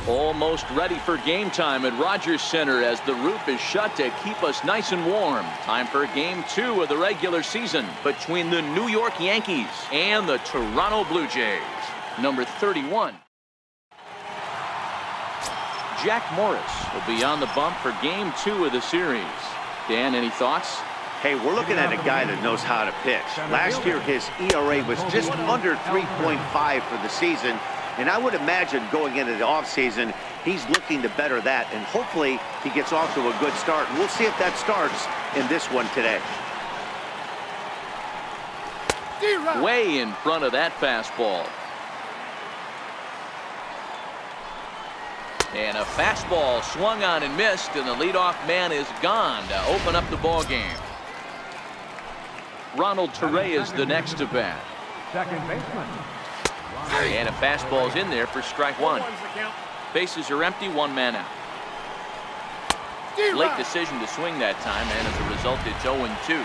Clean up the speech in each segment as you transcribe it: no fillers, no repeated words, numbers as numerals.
Almost ready for game time at Rogers Center as the roof is shut to keep us nice and warm. Time for game 2 of the regular season between the New York Yankees and the Toronto Blue Jays. Number 31. Jack Morris will be on the bump for game 2 of the series. Dan, any thoughts? Hey, we're looking at a guy that knows how to pitch. Last year, his ERA was just under 3.5 for the season. And I would imagine going into the offseason, he's looking to better that. And hopefully he gets off to a good start. And we'll see if that starts in this one today. Way in front of that fastball. And a fastball swung on and missed, and the leadoff man is gone to open up the ball game. Ronald Torre is the next to bat. Second baseman. And a fastball's in there for strike 1. Bases are empty, 1 man out. Late decision to swing that time, and as a result, it's 0-2.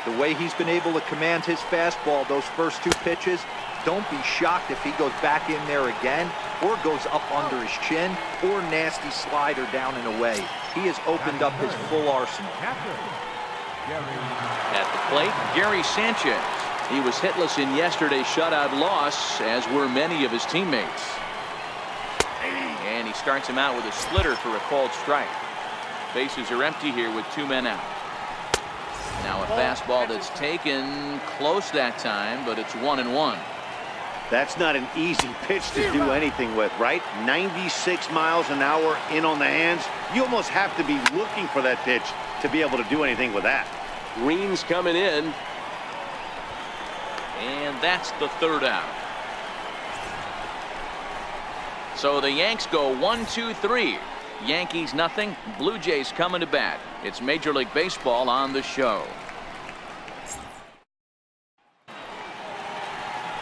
The way he's been able to command his fastball those first 2 pitches, don't be shocked if he goes back in there again or goes up under his chin or nasty slider down and away. He has opened up his full arsenal. At the plate, Gary Sanchez. He was hitless in yesterday's shutout loss, as were many of his teammates. And he starts him out with a splitter for a called strike. Bases are empty here with 2 men out. Now a fastball that's taken close that time, but it's 1-1. That's not an easy pitch to do anything with, right? 96 miles an hour in on the hands. You almost have to be looking for that pitch to be able to do anything with that. Green's coming in. And that's the 3rd out. So the Yanks go 1-2-3. Yankees nothing. Blue Jays coming to bat. It's Major League Baseball on the show.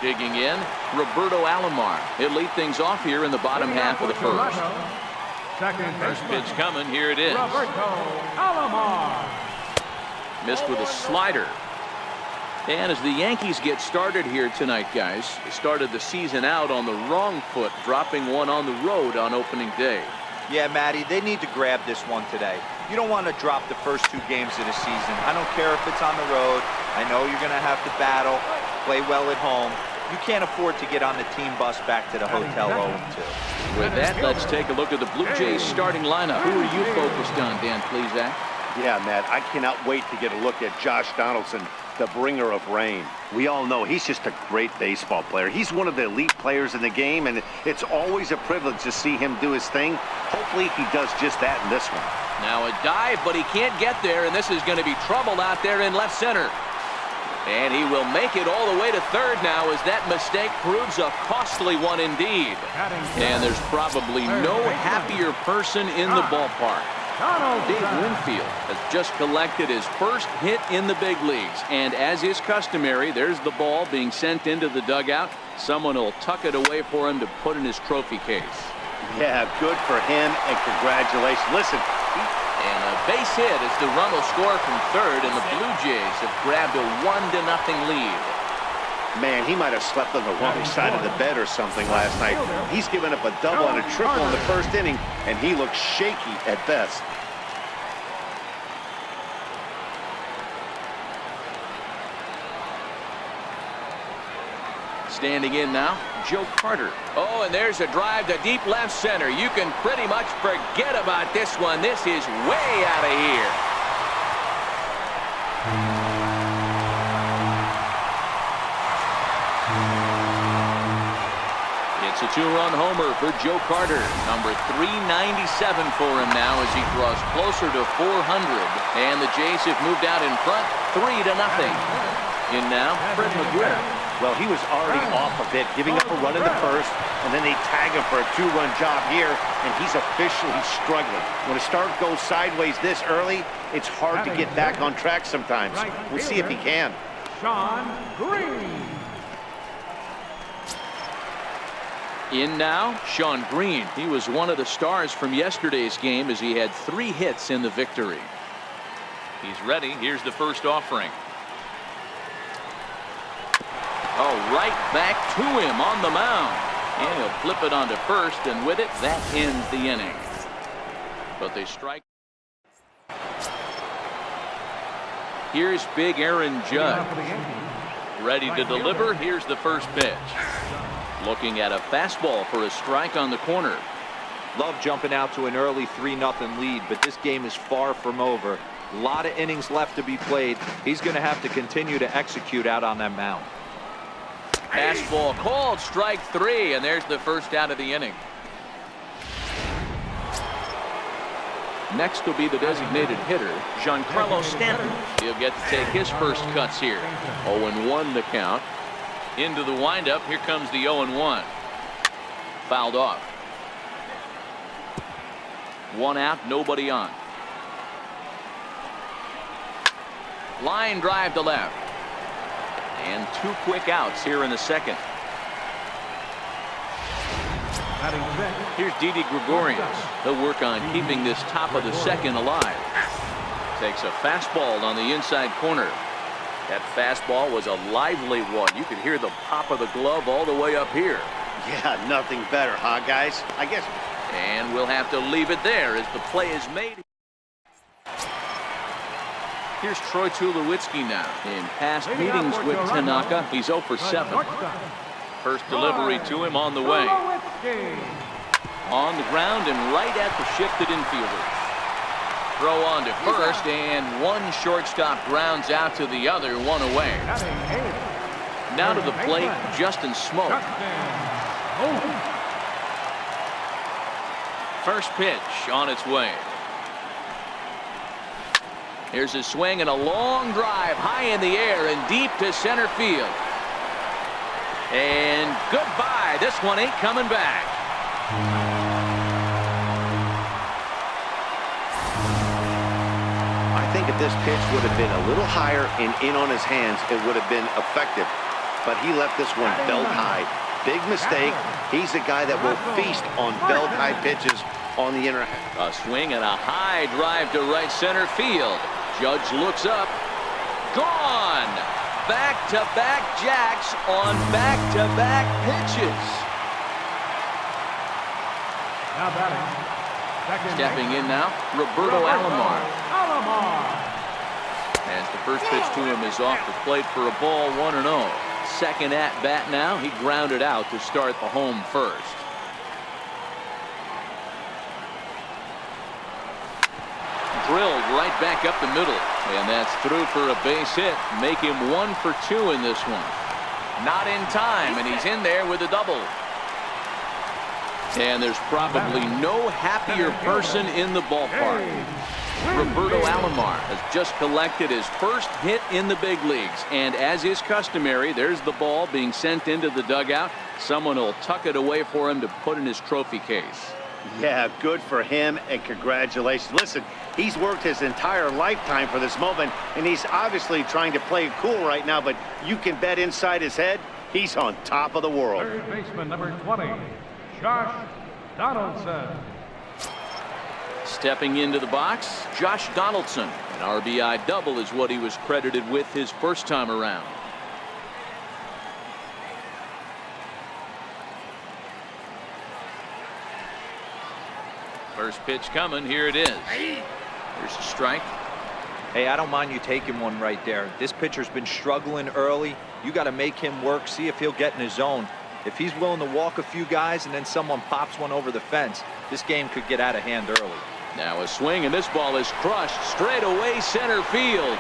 Digging in, Roberto Alomar. He'll lead things off here in the bottom half of the first. First pitch coming. Here it is. Roberto Alomar. Missed with a slider. And as the Yankees get started here tonight, guys, they started the season out on the wrong foot, dropping one on the road on opening day. Yeah, Matty, they need to grab this one today. You don't want to drop the first 2 games of the season. I don't care if it's on the road. I know you're going to have to battle, play well at home. You can't afford to get on the team bus back to the hotel 0-2. With that, let's take a look at the Blue Jays starting lineup. Who are you focused on, Dan Plesac? Yeah, Matt, I cannot wait to get a look at Josh Donaldson, the bringer of rain. We all know he's just a great baseball player. He's one of the elite players in the game, and it's always a privilege to see him do his thing. Hopefully he does just that in this one. Now a dive, but he can't get there, and this is going to be trouble out there in left center. And he will make it all the way to 3rd now, as that mistake proves a costly one indeed. And there's probably no happier person in the ballpark. Dave Winfield has just collected his first hit in the big leagues, and as is customary, there's the ball being sent into the dugout. Someone will tuck it away for him to put in his trophy case. Yeah, good for him, and congratulations. Listen. And a base hit as the run will score from 3rd, and the Blue Jays have grabbed a 1-0 lead. Man, he might have slept on the wrong side of the bed or something last night. He's given up a double and a triple in the first inning, and he looks shaky at best. Standing in now, Joe Carter. Oh, and there's a drive to deep left center. You can pretty much forget about this one. This is way out of here. It's a 2-run homer for Joe Carter. Number 397 for him now as he draws closer to 400. And the Jays have moved out in front 3-0. In now, Fred McGriff. Well, he was already off a bit, giving up a run in the first, and then they tag him for a 2-run job here, and he's officially struggling. When a start goes sideways this early, it's hard to get back on track sometimes. We'll see if he can. Shawn Green. In now, Shawn Green. He was one of the stars from yesterday's game as he had 3 hits in the victory. He's ready. Here's the first offering. Oh, right back to him on the mound. And he'll flip it onto first, and with it, that ends the inning. But they strike. Here's big Aaron Judge. Ready to deliver. Here's the first pitch. Looking at a fastball for a strike on the corner. Love jumping out to an early 3-0 lead, but this game is far from over. A lot of innings left to be played. He's going to have to continue to execute out on that mound. Fastball called, strike 3, and there's the first out of the inning. Next will be the designated hitter, Giancarlo Stanton. He'll get to take his first cuts here. 0-1 the count. Into the windup. Here comes the 0-1. Fouled off. 1 out, nobody on. Line drive to left. And 2 quick outs here in the second. Here's Didi Gregorius. He'll work on keeping this top of the second alive. Takes a fastball on the inside corner. That fastball was a lively one. You could hear the pop of the glove all the way up here. Yeah, nothing better, huh, guys? I guess. And we'll have to leave it there as the play is made. Here's Troy Tulowitzki now. In past meetings with Tanaka, he's 0 for 7. First delivery to him on the way. On the ground and right at the shifted infielder. Throw on to first, and one shortstop grounds out to the other, 1 away. Now to the plate, Justin Smoke. First pitch on its way. Here's a swing and a long drive high in the air and deep to center field. And goodbye. This one ain't coming back. I think if this pitch would have been a little higher and in on his hands, it would have been effective. But he left this one belt high. Big mistake. He's a guy that will feast on belt high pitches on the inner half. A swing and a high drive to right center field. Judge looks up. Gone. Back-to-back jacks on back-to-back pitches. Now batting. Stepping in now, Roberto Alomar. As the first pitch to him is off the plate for a ball, 1-0. Second at bat now. He grounded out to start the home first. Drilled right back up the middle, and that's through for a base hit. Make him 1 for 2 in this one. Not in time, and he's in there with a double. And there's probably no happier person in the ballpark. Roberto Alomar has just collected his first hit in the big leagues, and as is customary, there's the ball being sent into the dugout. Someone will tuck it away for him to put in his trophy case. Yeah, good for him, and congratulations. Listen, he's worked his entire lifetime for this moment, and he's obviously trying to play it cool right now, but you can bet inside his head, he's on top of the world. Third baseman number 20, Josh Donaldson. Stepping into the box, Josh Donaldson. An RBI double is what he was credited with his first time around. First pitch coming. Here it is. Here's a strike. Hey, I don't mind you taking one right there. This pitcher's been struggling early. You got to make him work, see if he'll get in his zone. If he's willing to walk a few guys and then someone pops one over the fence, this game could get out of hand early. Now a swing, and this ball is crushed straight away center field.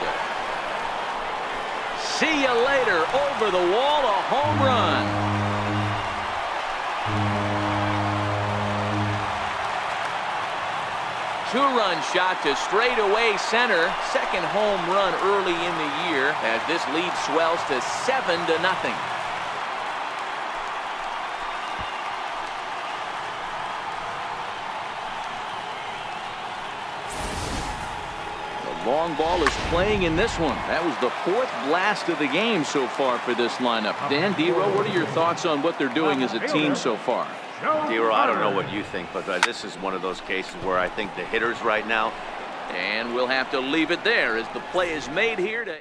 See you later. Over the wall, a home run. Two-run shot to straightaway center. Second home run early in the year as this lead swells to 7-0. The long ball is playing in this one. That was the 4th blast of the game so far for this lineup. Dan, D-Row, what are your thoughts on what they're doing as a team so far? D-Row, I don't know what you think, but this is one of those cases where I think the hitters right now. And we'll have to leave it there as the play is made here. To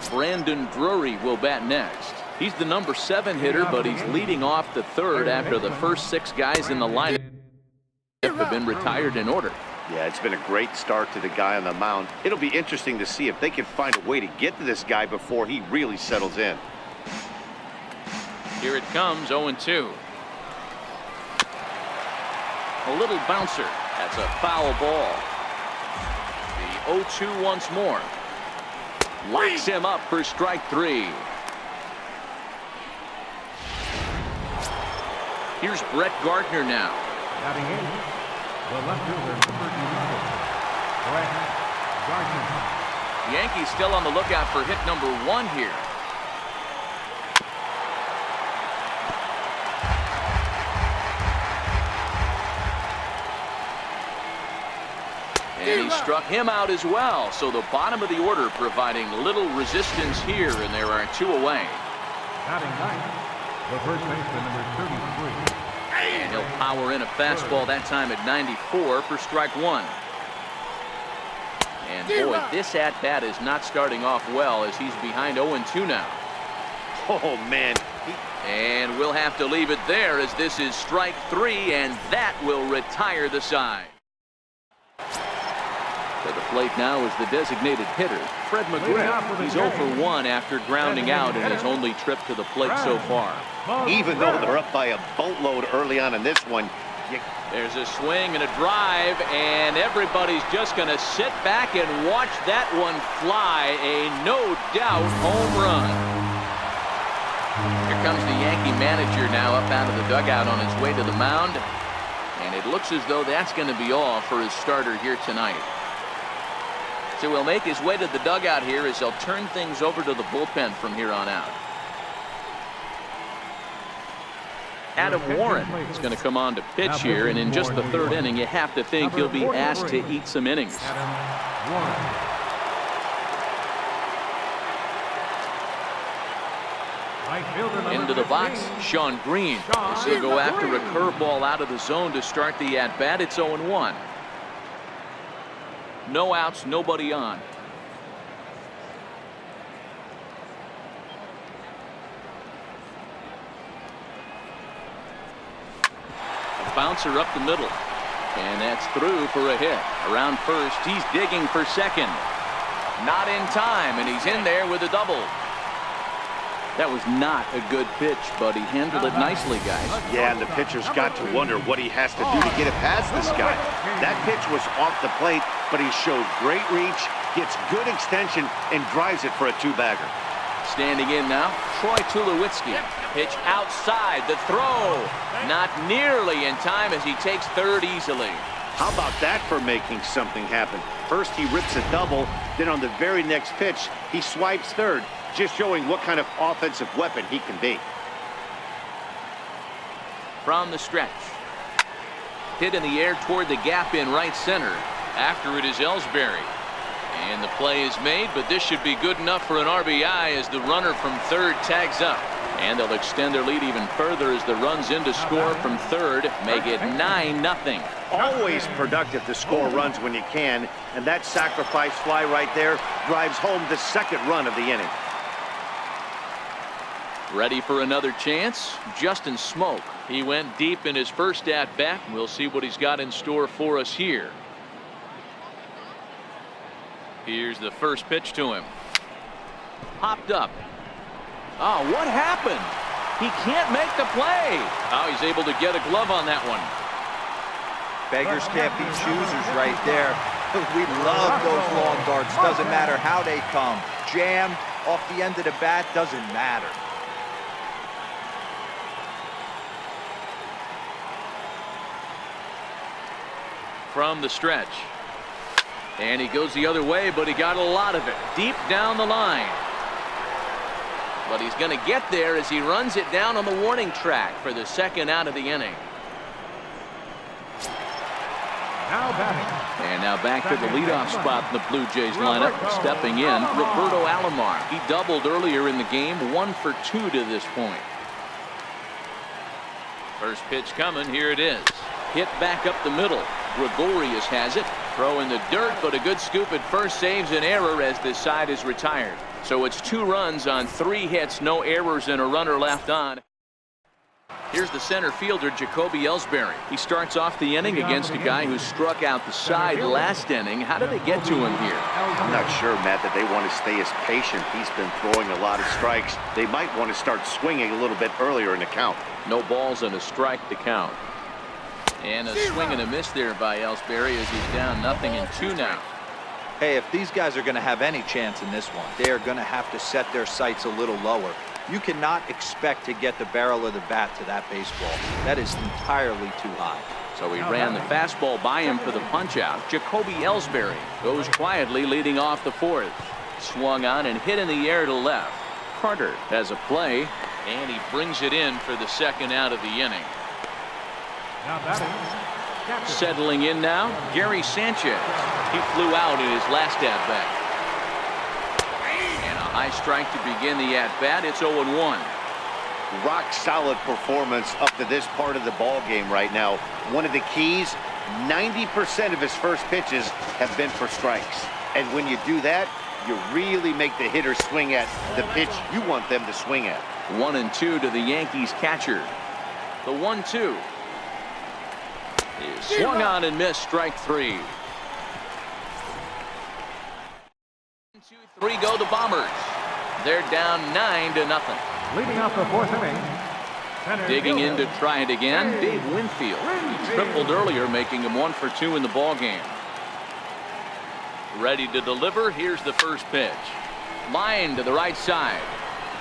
Brandon Drury will bat next. He's the number 7 hitter, but he's leading off the third after the first 6 guys in the lineup have been retired in order. Yeah, it's been a great start to the guy on the mound. It'll be interesting to see if they can find a way to get to this guy before he really settles in. Here it comes, 0-2. A little bouncer. That's a foul ball. The 0-2 once more. Locks him up for strike 3. Here's Brett Gardner now. Batting in, the left fielder, number 11, Brett Gardner. Yankees still on the lookout for hit number 1 here. And he struck him out as well. So the bottom of the order providing little resistance here, and there are 2 away. Batting ninth, the first baseman, number 33. And he'll power in a fastball that time at 94 for strike 1. And boy, this at-bat is not starting off well as he's behind 0-2 now. Oh, man. And we'll have to leave it there as this is strike 3, and that will retire the side. To the plate now is the designated hitter, Fred McGriff. He's 0 for 1 after grounding out in his only trip to the plate so far. Even though they're up by a boatload early on in this one, There's a swing and a drive, and everybody's just going to sit back and watch that one fly. A no-doubt home run. Here comes the Yankee manager now up out of the dugout on his way to the mound. And it looks as though that's going to be all for his starter here tonight. So he'll make his way to the dugout here as they'll turn things over to the bullpen from here on out. Adam Warren is going to come on to pitch here, and in just the 3rd inning, you have to think he'll be asked to eat some innings. Adam Warren. Into the box, Sean Green. This will go after a curveball out of the zone to start the at-bat. It's 0-1. No outs, nobody on. A bouncer up the middle. And that's through for a hit. Around first, he's digging for second. Not in time, and he's in there with a double. That was not a good pitch, but he handled it nicely, guys. yeah, and the pitcher's got to wonder what he has to do to get it past this guy. That pitch was off the plate, but he showed great reach, gets good extension, and drives it for a 2-bagger. Standing in now, Troy Tulowitzki. Pitch outside, the throw. Not nearly in time as he takes third easily. How about that for making something happen? First he rips a double, then on the very next pitch, he swipes third. Just showing what kind of offensive weapon he can be. From the stretch. Hit in the air toward the gap in right center. After it is Ellsbury. And the play is made, but this should be good enough for an RBI as the runner from third tags up. And they'll extend their lead even further as the runs in to score from third. Make it 9-0. Always productive to score runs when you can, and that sacrifice fly right there drives home the 2nd run of the inning. Ready for another chance? Justin Smoke. He went deep in his first at-bat. We'll see what he's got in store for us here. Here's the first pitch to him. Popped up. Oh, what happened? He can't make the play. Oh, he's able to get a glove on that one. Beggars can't be choosers right there. We love those long darts. Doesn't matter how they come. Jammed off the end of the bat, doesn't matter. From the stretch. And he goes the other way, but he got a lot of it deep down the line. But he's going to get there as he runs it down on the warning track for the 2nd out of the inning. Now batting. And now back to the leadoff spot in the Blue Jays lineup. Stepping in, Roberto Alomar. He doubled earlier in the game, 1 for 2 to this point. First pitch coming, here it is. Hit back up the middle. Gregorius has it. Throw in the dirt, but a good scoop at first saves an error as this side is retired. So it's 2 runs on 3 hits, no errors, and a runner left on. Here's the center fielder, Jacoby Ellsbury. He starts off the inning against a guy who struck out the side last inning. How did they get to him here? I'm not sure, Matt, that they want to stay as patient. He's been throwing a lot of strikes. They might want to start swinging a little bit earlier in the count. No balls and a strike to count. And a swing and a miss there by Ellsbury as he's down 0-2 now. Hey, if these guys are going to have any chance in this one, they are going to have to set their sights a little lower. You cannot expect to get the barrel of the bat to that baseball. That is entirely too high. So he ran the fastball by him for the punch-out. Jacoby Ellsbury goes quietly leading off the 4th. Swung on and hit in the air to left. Carter has a play, and he brings it in for the 2nd out of the inning. Settling in now, Gary Sanchez. He flew out in his last at-bat. And a high strike to begin the at-bat. It's 0-1. Rock solid performance up to this part of the ball game right now. One of the keys, 90% of his first pitches have been for strikes. And when you do that, you really make the hitter swing at the pitch you want them to swing at. 1-2 to the Yankees catcher. The 1-2 is swung on and missed. Strike 3. 2-3 go the Bombers. They're down 9-0. Leading off the 4th inning. Digging in to try it again, Dave Winfield. He tripled earlier, making him 1 for 2 in the ball game. Ready to deliver. Here's the first pitch. Line to the right side.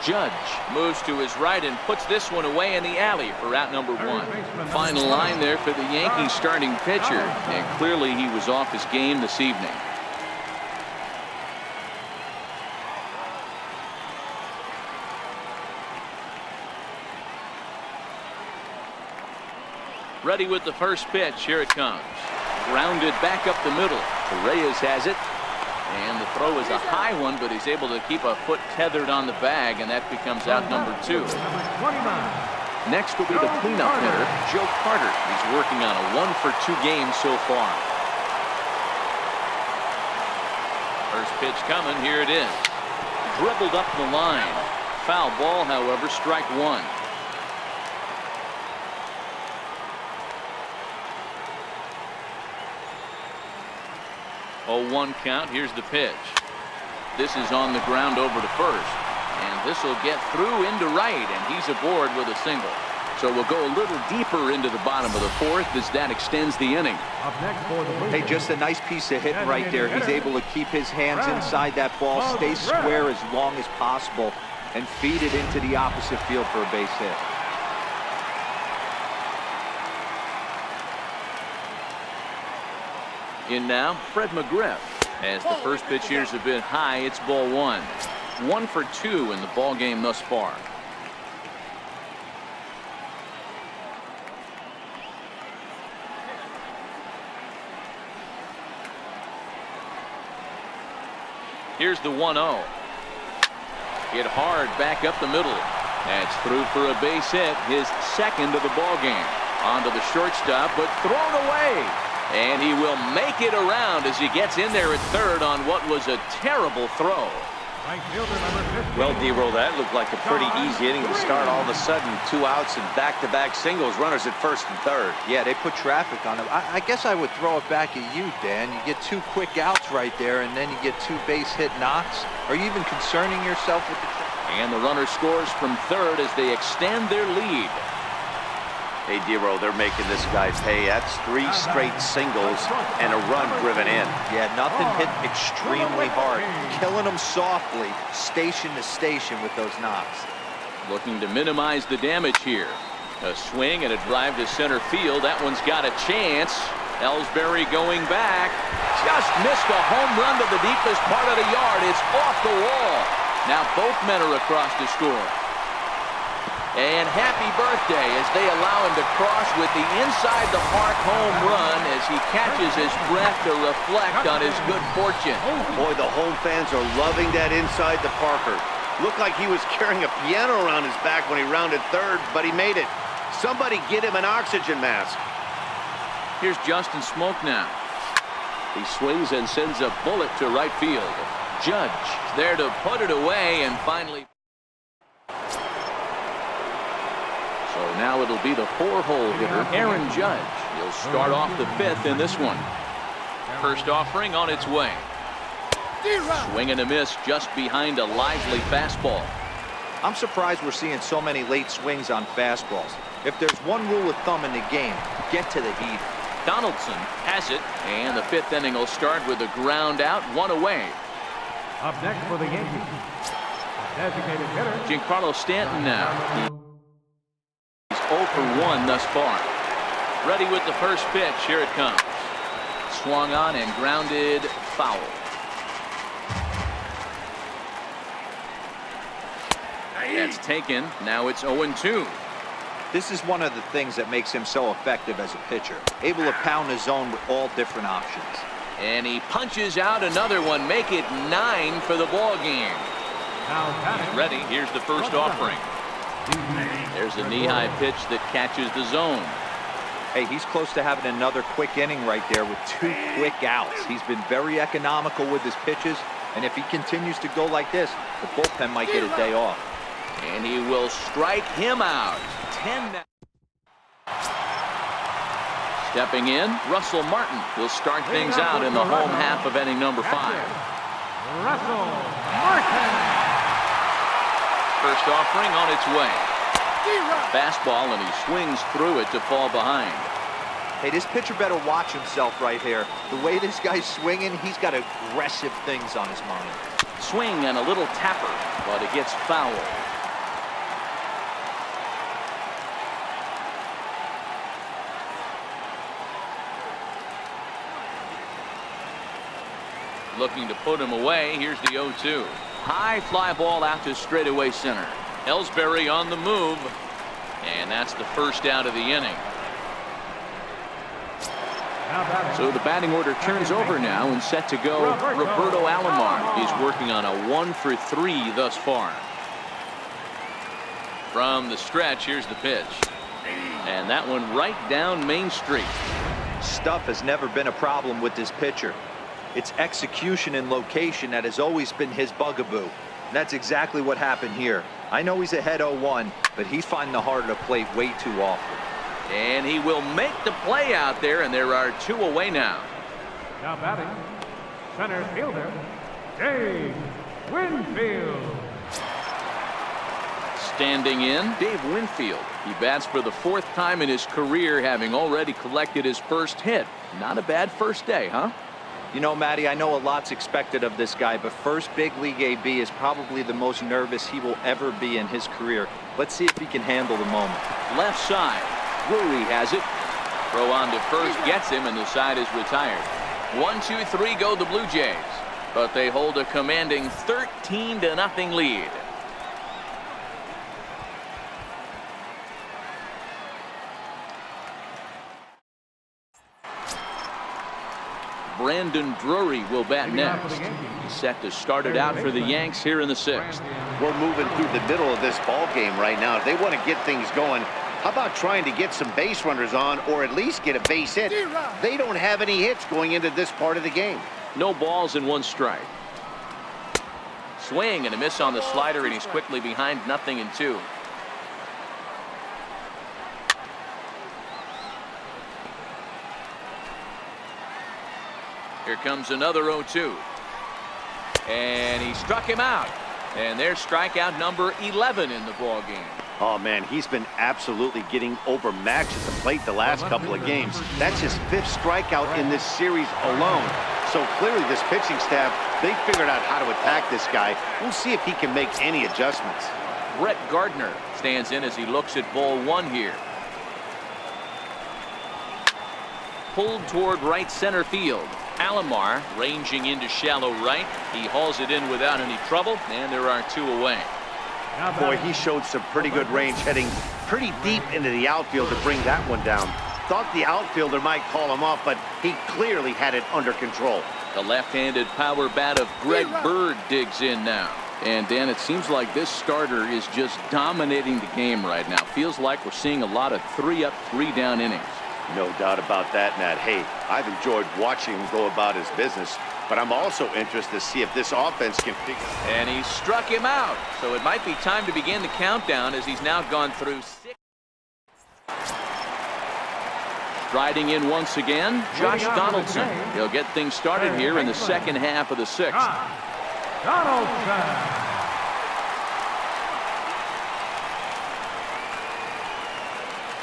Judge moves to his right and puts this one away in the alley for out number 1. Final line there for the Yankees starting pitcher, and clearly he was off his game this evening. Ready with the first pitch. Here it comes. Grounded back up the middle. Reyes has it. And the throw is a high one, but he's able to keep a foot tethered on the bag, and that becomes out number 2. Next will be the cleanup hitter, Joe Carter. He's working on a 1 for 2 game so far. First pitch coming. Here it is. Dribbled up the line. Foul ball, however, strike 1. 0-1 count. Here's the pitch. This is on the ground over to first. And this will get through into right, and he's aboard with a single. So we'll go a little deeper into the bottom of the 4th as that extends the inning. Hey, just a nice piece of hitting right there. He's able to keep his hands inside that ball, stay square as long as possible, and feed it into the opposite field for a base hit. In now, Fred McGriff. As the first pitch here's a bit high, it's ball 1. 1 for 2 in the ball game thus far. Here's the 1-0. Hit hard back up the middle. That's through for a base hit, his 2nd of the ball game. Onto the shortstop, but thrown away. And he will make it around as he gets in there at 3rd on what was a terrible throw. Well, D-Roll, that looked like a pretty easy inning to start. All of a sudden, 2 outs and back-to-back singles, runners at 1st and 3rd. Yeah, they put traffic on him. I guess I would throw it back at you, Dan. You get 2 quick outs right there, and then you get 2 base hit knocks. Are you even concerning yourself with the... And the runner scores from 3rd as they extend their lead. Hey, D-Roll, they're making this guy pay. That's 3 straight singles and a run driven in. Yeah, nothing hit extremely hard. Killing them softly, station to station with those knocks. Looking to minimize the damage here. A swing and a drive to center field. That one's got a chance. Ellsbury going back. Just missed a home run to the deepest part of the yard. It's off the wall. Now both men are across to score. And happy birthday as they allow him to cross with the inside the park home run as he catches his breath to reflect on his good fortune. Boy, the home fans are loving that inside the Parker. Looked like he was carrying a piano around his back when he rounded 3rd, but he made it. Somebody get him an oxygen mask. Here's Justin Smoke now. He swings and sends a bullet to right field. Judge there to put it away, and finally. So now it'll be the 4-hole hitter, Aaron Judge. He'll start off the 5th in this one. First offering on its way. Swing and a miss just behind a lively fastball. I'm surprised we're seeing so many late swings on fastballs. If there's one rule of thumb in the game, get to the heat. Donaldson has it, and the 5th inning will start with a ground out, 1 away. Up next for the Yankees, designated hitter Giancarlo Stanton now. He's 0 for 1 thus far. Ready with the first pitch. Here it comes. Swung on and grounded foul. That's taken. Now it's 0-2. This is one of the things that makes him so effective as a pitcher. Able to pound the zone with all different options. And he punches out another one. Make it 9 for the ball game. Ready. Here's the first offering. There's a knee-high pitch that catches the zone. Hey, he's close to having another quick inning right there with 2 quick outs. He's been very economical with his pitches, and if he continues to go like this, the bullpen might get a day off. And he will strike him out. 10 now. Stepping in, Russell Martin will start things out in the home half of inning number 5. Russell Martin. First offering on its way. Fastball, and he swings through it to fall behind. Hey, this pitcher better watch himself right here. The way this guy's swinging, he's got aggressive things on his mind. Swing and a little tapper, but it gets foul. Looking to put him away. Here's the 0-2. High fly ball out to straightaway center. Ellsbury on the move, and that's the first out of the inning. So the batting order turns over now and set to go. Roberto Alomar. He's working on a 1 for 3 thus far. From the stretch, here's the pitch. And that one right down Main Street. Stuff has never been a problem with this pitcher. It's execution and location that has always been his bugaboo. And that's exactly what happened here. I know he's ahead 0-1, but he's finding the heart of the plate way too often. And he will make the play out there, and there are 2 away now. Now batting, center fielder, Dave Winfield. Standing in, Dave Winfield. He bats for the 4th time in his career, having already collected his first hit. Not a bad first day, huh? You know, Matty, I know a lot's expected of this guy, but first big league AB is probably the most nervous he will ever be in his career. Let's see if he can handle the moment. Left side. Drury has it. Throw on to first gets him, and the side is retired. 1-2-3 go the Blue Jays, but they hold a commanding 13-0 lead. Brandon Drury will bat next. He's set to start it out for the Yanks here in the 6th. We're moving through the middle of this ball game right now. If they want to get things going, how about trying to get some base runners on, or at least get a base hit? They don't have any hits going into this part of the game. No balls and 1 strike. Swing and a miss on the slider, and he's quickly behind 0-2. Here comes another 0-2. And he struck him out. And there's strikeout number 11 in the ball game. Oh, man, he's been absolutely getting overmatched at the plate the last couple of games. That's his 5th strikeout in this series alone. So clearly this pitching staff, they figured out how to attack this guy. We'll see if he can make any adjustments. Brett Gardner stands in as he looks at ball 1 here. Pulled toward right center field. Alomar ranging into shallow right. He hauls it in without any trouble, and there are 2 away. Boy, he showed some pretty good range, heading pretty deep into the outfield to bring that one down. Thought the outfielder might call him off, but he clearly had it under control. The left-handed power bat of Greg Bird digs in now. And Dan, it seems like this starter is just dominating the game right now. Feels like we're seeing a lot of 3-up, 3-down innings. No doubt about that, Matt. Hey, I've enjoyed watching him go about his business, but I'm also interested to see if this offense can figure. And he struck him out. So it might be time to begin the countdown as he's now gone through 6. Striding in once again, Josh Donaldson. He'll get things started here in the second half of the 6th. Donaldson.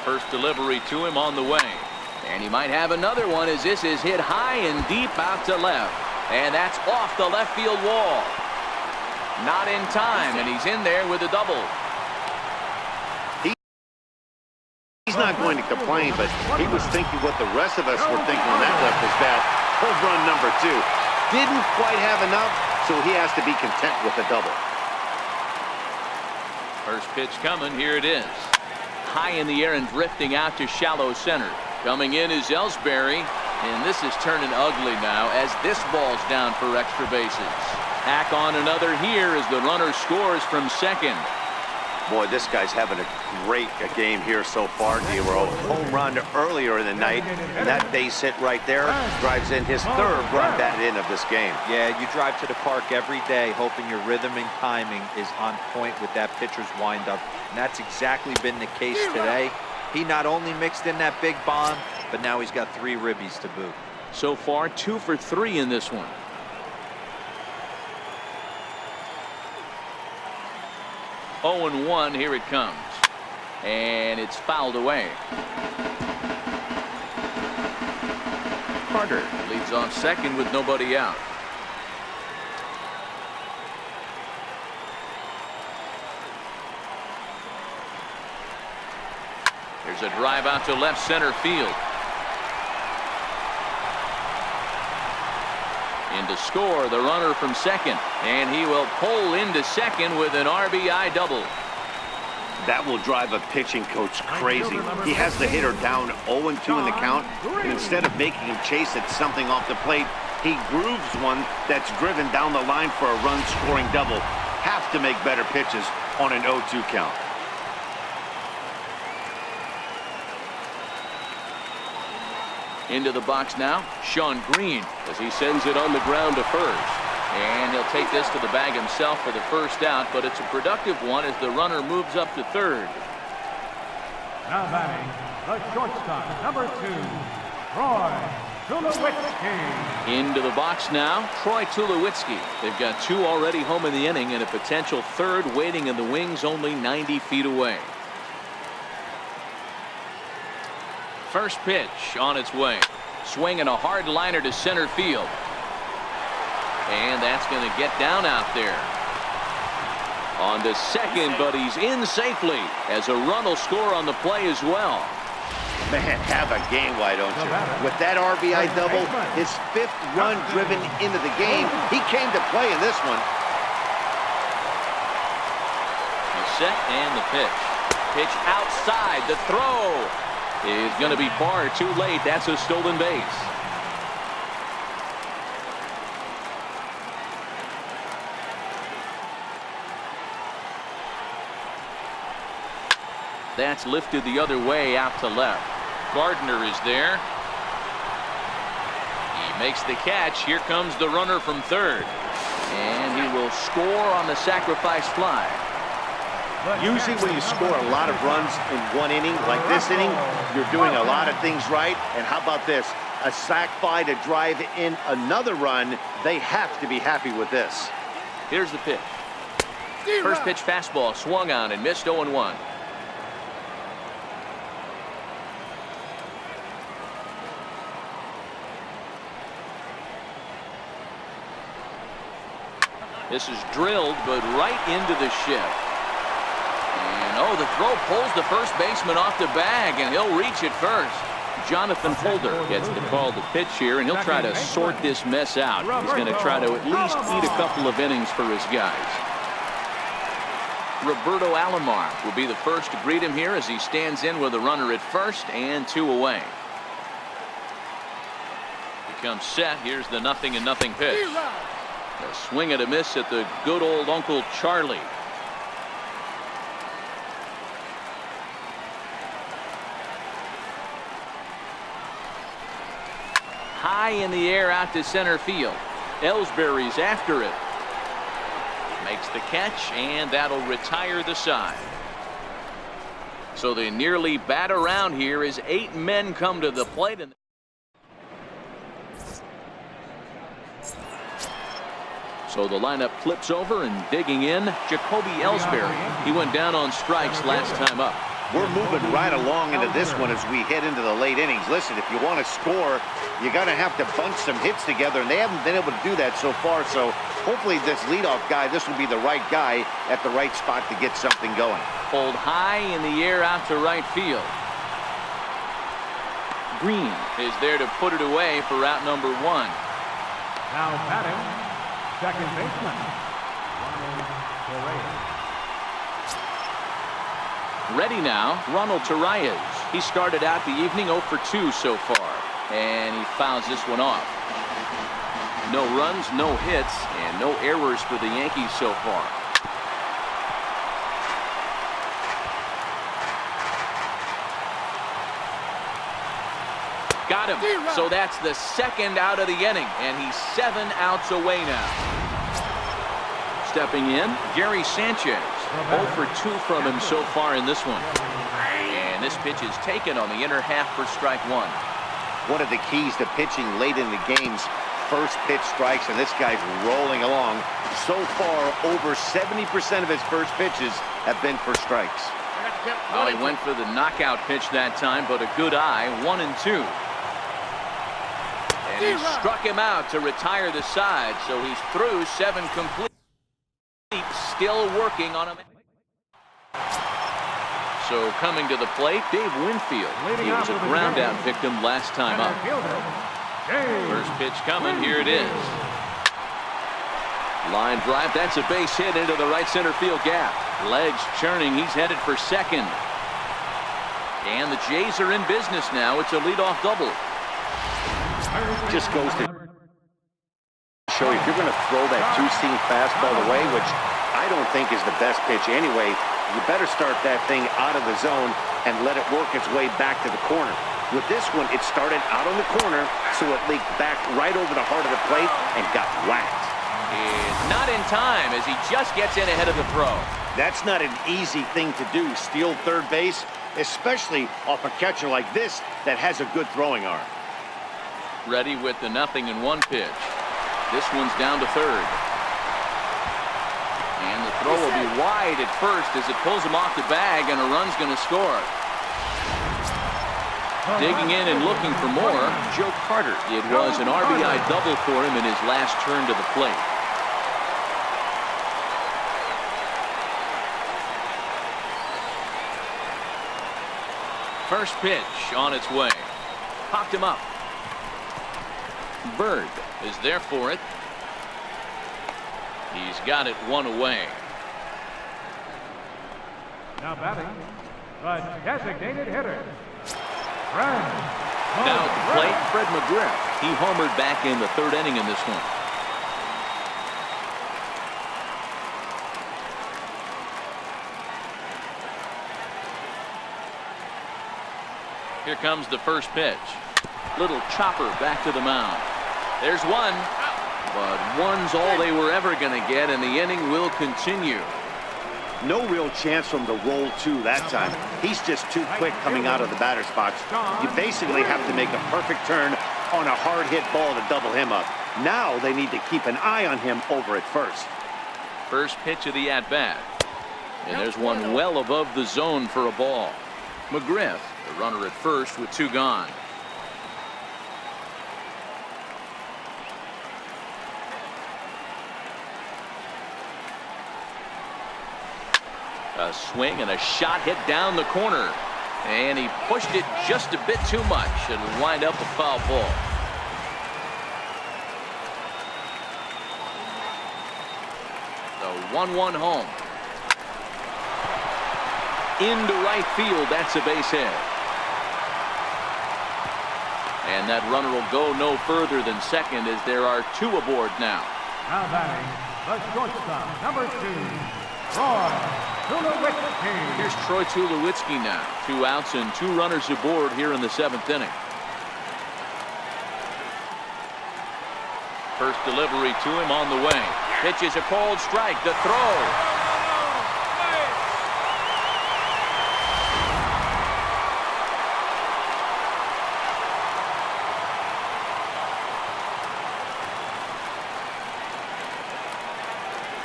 First delivery to him on the way. And he might have another one as this is hit high and deep out to left. And that's off the left field wall. Not in time, and he's in there with a double. He's not going to complain, but he was thinking what the rest of us were thinking when that left his bat. Home run number 2. Didn't quite have enough, so he has to be content with a double. First pitch coming. Here it is. High in the air and drifting out to shallow center. Coming in is Ellsbury, and this is turning ugly now as this ball's down for extra bases. Hack on another here as the runner scores from second. Boy, this guy's having a great game here so far. Dero, home run earlier in the night, and that base hit right there drives in his 3rd run batted in of this game. Yeah, you drive to the park every day hoping your rhythm and timing is on point with that pitcher's windup, and that's exactly been the case today. He not only mixed in that big bomb, but now he's got 3 ribbies to boot. So far, 2 for 3 in this one. 0-1, here it comes. And it's fouled away. Carter leads off second with nobody out. There's a drive out to left center field. In to score, the runner from second, and he will pull into second with an RBI double. That will drive a pitching coach crazy. He has the hitter down 0-2 in the count, and instead of making him chase at something off the plate, he grooves one that's driven down the line for a run-scoring double. Have to make better pitches on an 0-2 count. Into the box now, Sean Green, as he sends it on the ground to first. And he'll take this to the bag himself for the first out, but it's a productive one as the runner moves up to third. Now batting, the shortstop, number 2, Troy Tulowitzki. Into the box now, Troy Tulowitzki. They've got 2 already home in the inning and a potential 3rd waiting in the wings only 90 feet away. First pitch on its way. Swinging a hard liner to center field. And that's going to get down out there. On to second, but he's in safely as a run will score on the play as well. Man, have a game, why don't you? With that RBI double, his 5th run driven into the game. He came to play in this one. He's set and the pitch. Pitch outside. The throw is going to be far too late. That's a stolen base. That's lifted the other way out to left. Gardner is there. He makes the catch. Here comes the runner from third. And he will score on the sacrifice fly. Usually when you score a lot of runs in one inning, like this inning, you're doing a lot of things right. And how about this? A sac fly to drive in another run. They have to be happy with this. Here's the pitch. First pitch fastball swung on and missed 0-1. This is drilled, but right into the shift. And oh, the throw pulls the first baseman off the bag, and he'll reach it first. Jonathan Holder gets the call to pitch here, and he'll try to sort this mess out. He's going to try to at least eat a couple of innings for his guys. Roberto Alomar will be the first to greet him here as he stands in with a runner at first and 2 away. He comes set. Here's the 0-0 pitch. A swing and a miss at the good old Uncle Charlie. high in the air out to center field. Ellsbury's after it. Makes the catch, and that'll retire the side. So they nearly bat around here as 8 men come to the plate. So the lineup flips over, and digging in, Jacoby Ellsbury. He went down on strikes last time up. We're moving right along into this one as we head into the late innings. Listen, if you want to score, you got to have to bunch some hits together, and they haven't been able to do that so far. So hopefully this leadoff guy, this will be the right guy at the right spot to get something going. Pulled high in the air out to right field. Green is there to put it away for out number 1. Now batting, second baseman, Ronald Torreyes. Ready now, Ronald Torreyes. He started out the evening 0 for 2 so far, and he fouls this one off. No runs, no hits, and no errors for the Yankees so far. Got him. So that's the second out of the inning, and he's 7 outs away now. Stepping in, Gary Sanchez. 0 for 2 from him so far in this one. And this pitch is taken on the inner half for strike 1. One of the keys to pitching late in the game's first pitch strikes, and this guy's rolling along. So far, over 70% of his first pitches have been for strikes. Well, he went for the knockout pitch that time, but a good eye, 1 and 2. And he struck him out to retire the side, so he's through 7 complete. Still working on him. So coming to the plate, Dave Winfield. He was a ground out victim last time up. First pitch coming, here it is. Line drive, that's a base hit into the right center field gap. Legs churning, he's headed for second. And the Jays are in business now. It's a leadoff double. Just goes to show you, if you're going to throw that two-seam fastball away, which I don't think is the best pitch anyway, you better start that thing out of the zone and let it work its way back to the corner. With this one, it started out on the corner, so it leaked back right over the heart of the plate and got whacked. Is not in time as he just gets in ahead of the throw. That's not an easy thing to do, steal third base, especially off a catcher like this that has a good throwing arm. Ready with the 0-1 pitch. This one's down to third. And the throw will be wide at first as it pulls him off the bag, and a run's going to score. Digging in and looking for more, Joe Carter. It was an RBI double for him in his last turn to the plate. First pitch on its way. Popped him up. Bird is there for it. He's got it 1 away. Now batting, the designated hitter, Now at the plate, Fred McGriff. He homered back in the 3rd inning in this one. Here comes the first pitch. Little chopper back to the mound. There's one, but one's all they were ever going to get, and the inning will continue. No real chance for him to roll 2 that time. He's just too quick coming out of the batter's box. You basically have to make a perfect turn on a hard hit ball to double him up. Now they need to keep an eye on him over at first. First pitch of the at-bat. And there's one well above the zone for a ball. McGriff, the runner at first with 2 gone. A swing and a shot hit down the corner. And he pushed it just a bit too much. It'll wind up a foul ball. The 1-1 home. Into right field. That's a base hit. And that runner will go no further than second as there are 2 aboard now. Now batting, the shortstop, number 2, Troy Tulowitzki. Here's Troy Tulowitzki now. 2 outs and 2 runners aboard here in the 7th inning. First delivery to him on the way. Pitches a cold strike. The throw.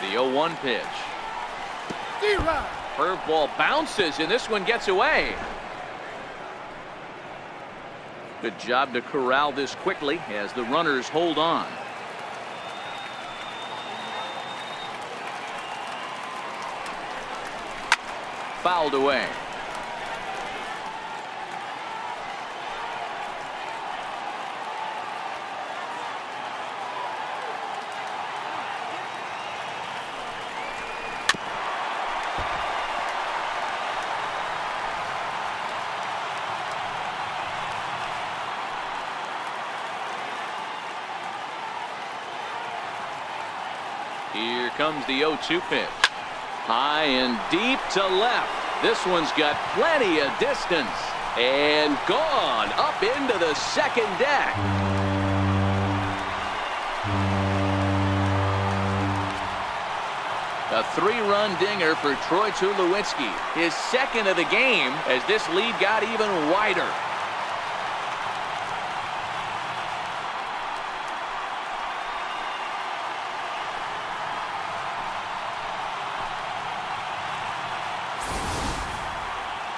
The 0-1 pitch. Curveball bounces, and this one gets away. Good job to corral this quickly as the runners hold on. Fouled away. Here comes the 0-2 pitch. High and deep to left. This one's got plenty of distance. And gone up into the second deck. A 3-run dinger for Troy Tulowitzki. His second of the game as this lead got even wider.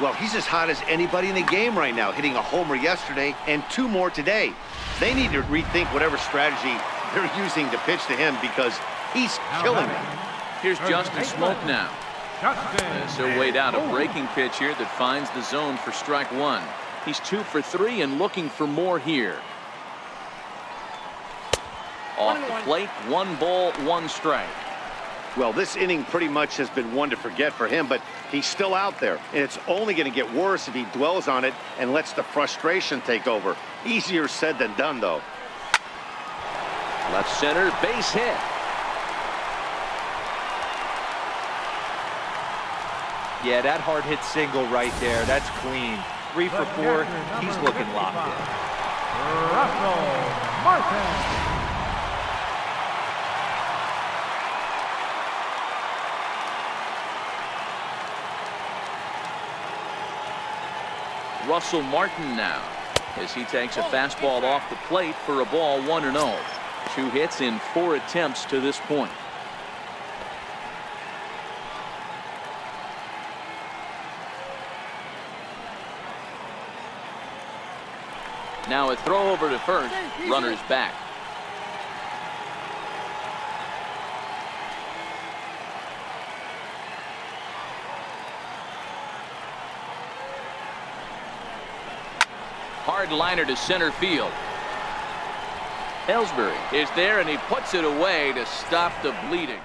Well, he's as hot as anybody in the game right now, hitting a homer yesterday and 2 more today. They need to rethink whatever strategy they're using to pitch to him because he's killing them. Here's Justin Smoke now. So weighed out a breaking pitch here that finds the zone for strike 1. He's 2 for 3 and looking for more here. Off the plate, 1 ball, 1 strike. Well, this inning pretty much has been one to forget for him, but he's still out there, and it's only going to get worse if he dwells on it and lets the frustration take over. Easier said than done, though. Left center, base hit. Yeah, that hard hit single right there. That's clean. 3 for 4. He's looking locked in. Russell Martin. Russell Martin now as he takes a fastball off the plate for a ball 1-0. 2 hits in 4 attempts to this point. Now a throw over to first. Runners back. Hard liner to center field. Ellsbury is there and he puts it away to stop the bleeding.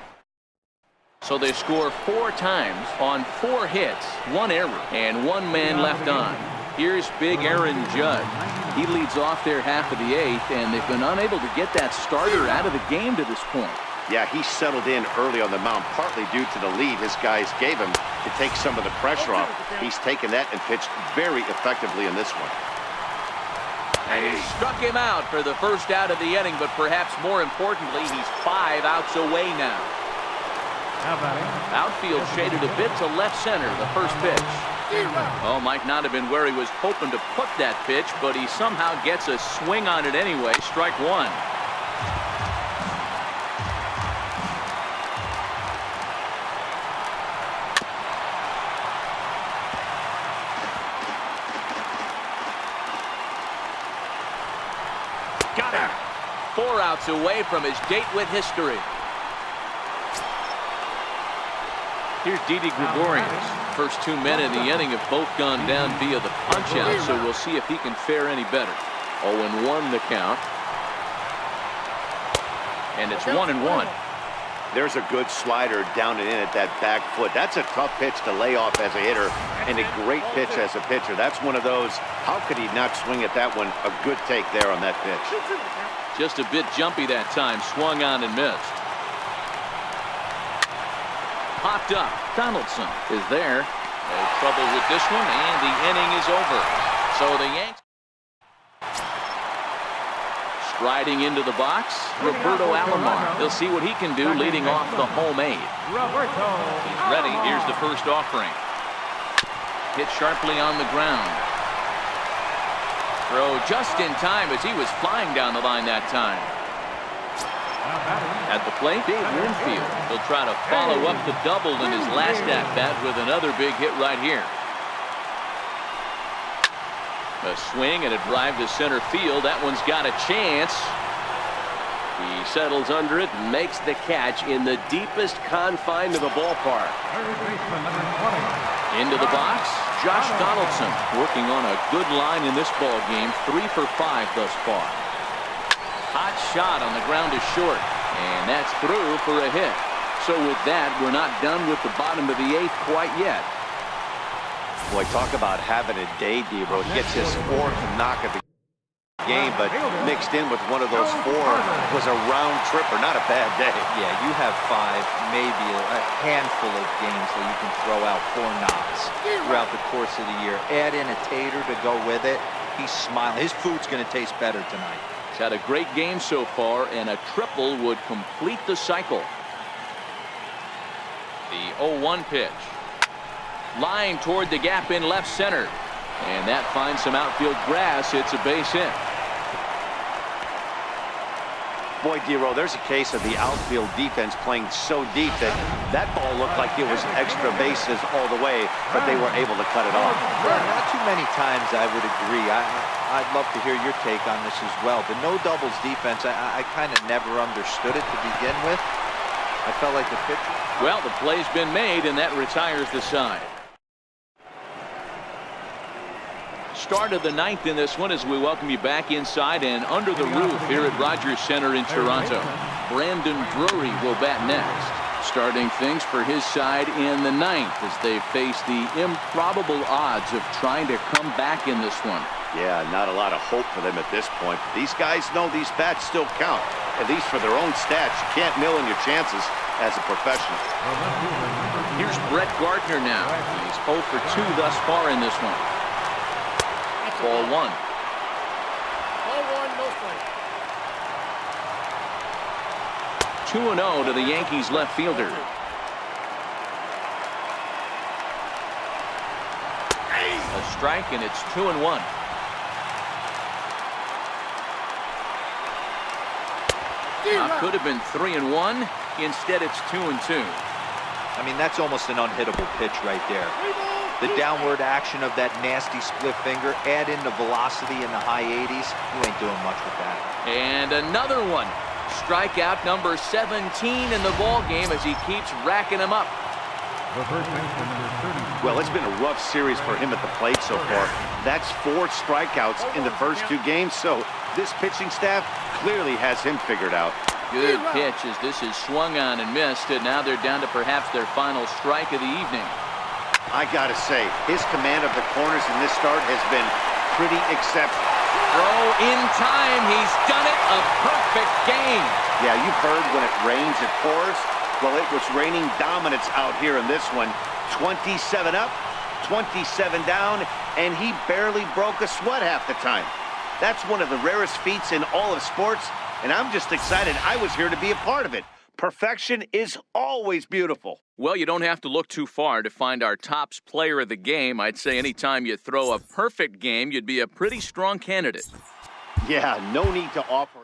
So they score 4 times on 4 hits, 1 error, and 1 man left on. Here's big Aaron Judge. He leads off their half of the 8th, and they've been unable to get that starter out of the game to this point. Yeah, he settled in early on the mound, partly due to the lead his guys gave him to take some of the pressure off. He's taken that and pitched very effectively in this one. And he struck him out for the first out of the inning, but perhaps more importantly, he's 5 outs away now. Outfield shaded a bit to left center, the first pitch. Oh, might not have been where he was hoping to put that pitch, but he somehow gets a swing on it anyway. Strike 1. Got him. 4 outs away from his date with history. Here's Didi Gregorius. First 2 men in the inning have both gone down via the punch-out, so we'll see if he can fare any better. 0-1 the count. And it's 1-1. There's a good slider down and in at that back foot. That's a tough pitch to lay off as a hitter and a great pitch as a pitcher. That's one of those, how could he not swing at that one? A good take there on that pitch. Just a bit jumpy that time. Swung on and missed. Popped up. Donaldson is there. No trouble with this one, and the inning is over. So the Yanks Striding into the box, Roberto Alomar. He'll see what he can do leading off the home eight. He's ready. Here's the first offering. Hit sharply on the ground. Throw just in time as he was flying down the line that time. At the plate, Dave Winfield. He'll try to follow up the double in his last at-bat with another big hit right here. A swing and a drive to center field. That one's got a chance. He settles under it and makes the catch in the deepest confine of the ballpark. Into the box, Josh Donaldson working on a good line in this ball game. 3 for 5 thus far. Hot shot on the ground to short, and that's through for a hit. So with that, we're not done with the bottom of the 8th quite yet. Boy, talk about having a day, Debro. Gets his 4th knock of the game, but mixed in with one of those 4 was a round tripper. Not a bad day. Yeah, you have 5, maybe a handful of games that you can throw out 4 knocks throughout the course of the year. Add in a tater to go with it. He's smiling. His food's going to taste better tonight. He's had a great game so far, and a triple would complete the cycle. The 0-1 pitch. Line toward the gap in left center. And that finds some outfield grass. It's a base hit. Boy, Dero, there's a case of the outfield defense playing so deep that that ball looked like it was extra bases all the way, but they were able to cut it off. Yeah, not too many times I would agree. I'd love to hear your take on this as well. The no doubles defense, I kind of never understood it to begin with. I felt like the pitcher. Well, the play's been made, and that retires the side. Start of the 9th in this one as we welcome you back inside and under the roof here at Rogers Center in Toronto. Brandon Drury will bat next, starting things for his side in the 9th as they face the improbable odds of trying to come back in this one. Yeah, not a lot of hope for them at this point. These guys know these bats still count, at least for their own stats. You can't mill in your chances as a professional. Here's Brett Gardner now. He's 0 for 2 thus far in this one. Ball 1. Ball 1, no strike. 2-0 to the Yankees left fielder. A strike, and it's 2-1. Could have been 3-1. Instead, it's 2-2. I mean, that's almost an unhittable pitch right there. The downward action of that nasty split finger, add in the velocity in the high 80s, you ain't doing much with that. And another one. Strikeout number 17 in the ball game as he keeps racking them up. Well, it's been a rough series for him at the plate so far. That's 4 strikeouts in the first 2 games, so this pitching staff clearly has him figured out. Good pitch as this is swung on and missed, and now they're down to perhaps their final strike of the evening. I gotta say, his command of the corners in this start has been pretty exceptional. Throw in time. He's done it. A perfect game. Yeah, you've heard when it rains, it pours. Well, it was raining dominance out here in this one. 27 up, 27 down, and he barely broke a sweat half the time. That's one of the rarest feats in all of sports, and I'm just excited I was here to be a part of it. Perfection is always beautiful. Well, you don't have to look too far to find our tops player of the game. I'd say anytime you throw a perfect game, you'd be a pretty strong candidate. Yeah, no need to offer.